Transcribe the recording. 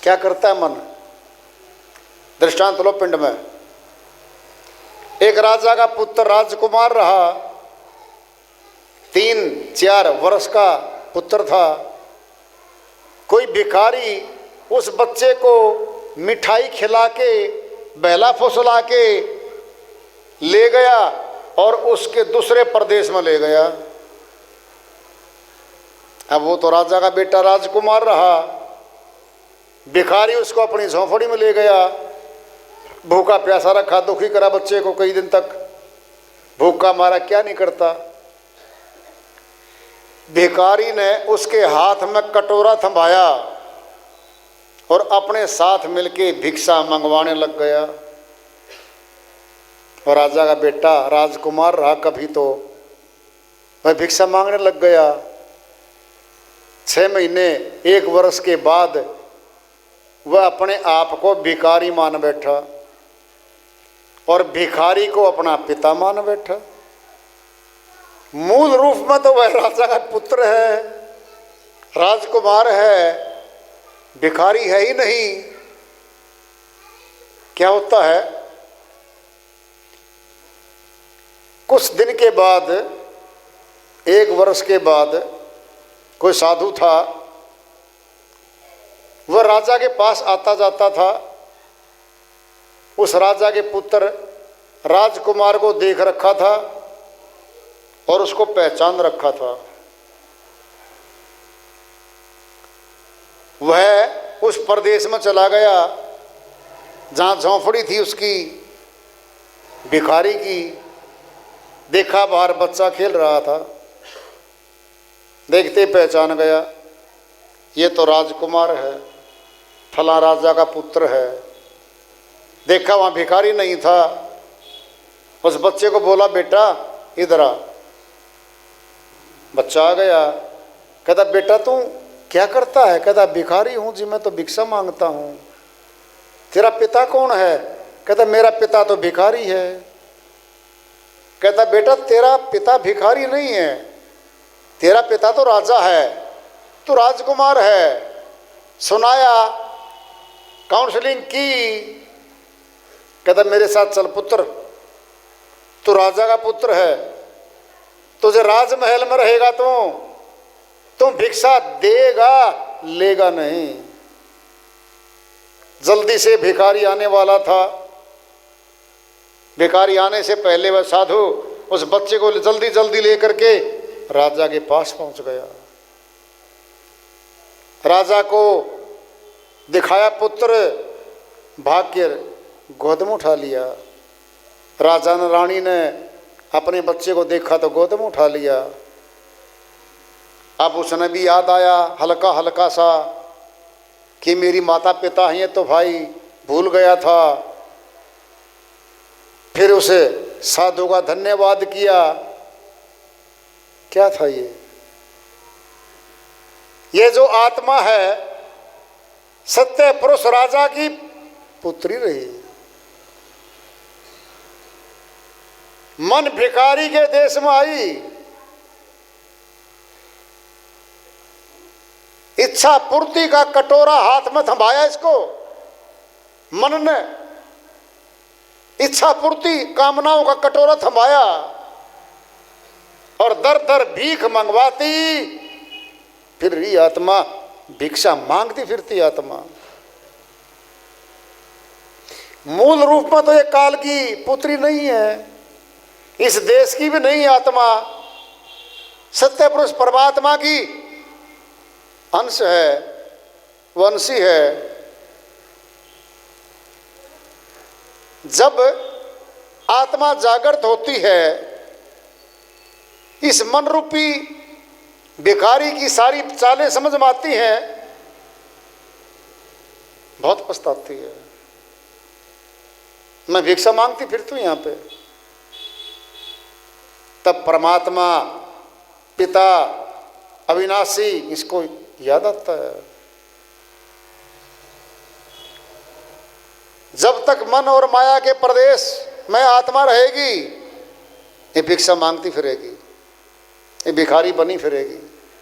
क्या करता है मन? दृष्टांत लो पिंड में। एक राजा का पुत्र राजकुमार रहा, 3-4 वर्ष का पुत्र था। कोई भिखारी उस बच्चे को मिठाई खिला के बहला फुसला के ले गया और उसके दूसरे प्रदेश में ले गया। अब वो तो राजा का बेटा राजकुमार रहा, भिखारी उसको अपनी झोंपड़ी में ले गया, भूखा प्यासा रखा, दुखी करा बच्चे को कई दिन तक, भूखा मारा क्या नहीं करता। भिखारी ने उसके हाथ में कटोरा थमाया और अपने साथ मिलके भिक्षा मंगवाने लग गया। और राजा का बेटा राजकुमार रहा, कभी तो वह भिक्षा मांगने लग गया। 6 महीने 1 वर्ष के बाद वह अपने आप को भिखारी मान बैठा और भिखारी को अपना पिता मान बैठा। मूल रूप में तो वह राजा का पुत्र है, राजकुमार है, भिखारी है ही नहीं। क्या होता है, कुछ दिन के बाद, 1 वर्ष के बाद, कोई साधु था, वह राजा के पास आता जाता था। उस राजा के पुत्र राजकुमार को देख रखा था और उसको पहचान रखा था। वह उस प्रदेश में चला गया जहाँ झोंपड़ी थी उसकी भिखारी की। देखा बाहर बच्चा खेल रहा था, देखते पहचान गया, ये तो राजकुमार है, फला राजा का पुत्र है। देखा वहाँ भिखारी नहीं था, उस बच्चे को बोला बेटा इधर आ। बच्चा आ गया, कहता बेटा तू क्या करता है? कहता भिखारी हूँ जी, मैं तो भिक्षा मांगता हूँ। तेरा पिता कौन है? कहता मेरा पिता तो भिखारी है। कहता बेटा तेरा पिता भिखारी नहीं है, तेरा पिता तो राजा है, तू राजकुमार है। सुनाया, काउंसलिंग की, कहता मेरे साथ चल पुत्र, तू राजा का पुत्र है, तुझे राजमहल में रहेगा तुम भिक्षा देगा लेगा नहीं। जल्दी से भिखारी आने वाला था। भिखारी आने से पहले वह साधु उस बच्चे को जल्दी जल्दी लेकर के राजा के पास पहुंच गया। राजा को दिखाया पुत्र, भाग के गोद में उठा लिया। राजा ने, रानी ने अपने बच्चे को देखा तो गोद में उठा लिया। अब उसने भी याद आया हल्का हल्का सा कि मेरी माता पिता हैं, तो भाई भूल गया था। फिर उसे साधु का धन्यवाद किया। क्या था ये जो आत्मा है सत्य पुरुष राजा की पुत्री रही। मन भिखारी के देश में आई, इच्छा पूर्ति का कटोरा हाथ में थमाया इसको। मन ने इच्छा पूर्ति कामनाओं का कटोरा थमाया और दर दर भीख मंगवाती फिर रही आत्मा, भिक्षा मांगती फिरती आत्मा। मूल रूप में तो ये काल की पुत्री नहीं है, इस देश की भी नहीं आत्मा, सत्य पुरुष परमात्मा की अंश है, वंशी है। जब आत्मा जागृत होती है, इस मन रूपी भिखारी की सारी चालें समझ में आती हैं, बहुत पछताती है। मैं भिक्षा मांगती फिरती हूँ यहाँ पे। तब परमात्मा पिता अविनाशी इसको याद आता है। जब तक मन और माया के प्रदेश में आत्मा रहेगी, ये भिक्षा मांगती फिरेगी, ये भिखारी बनी फिरेगी।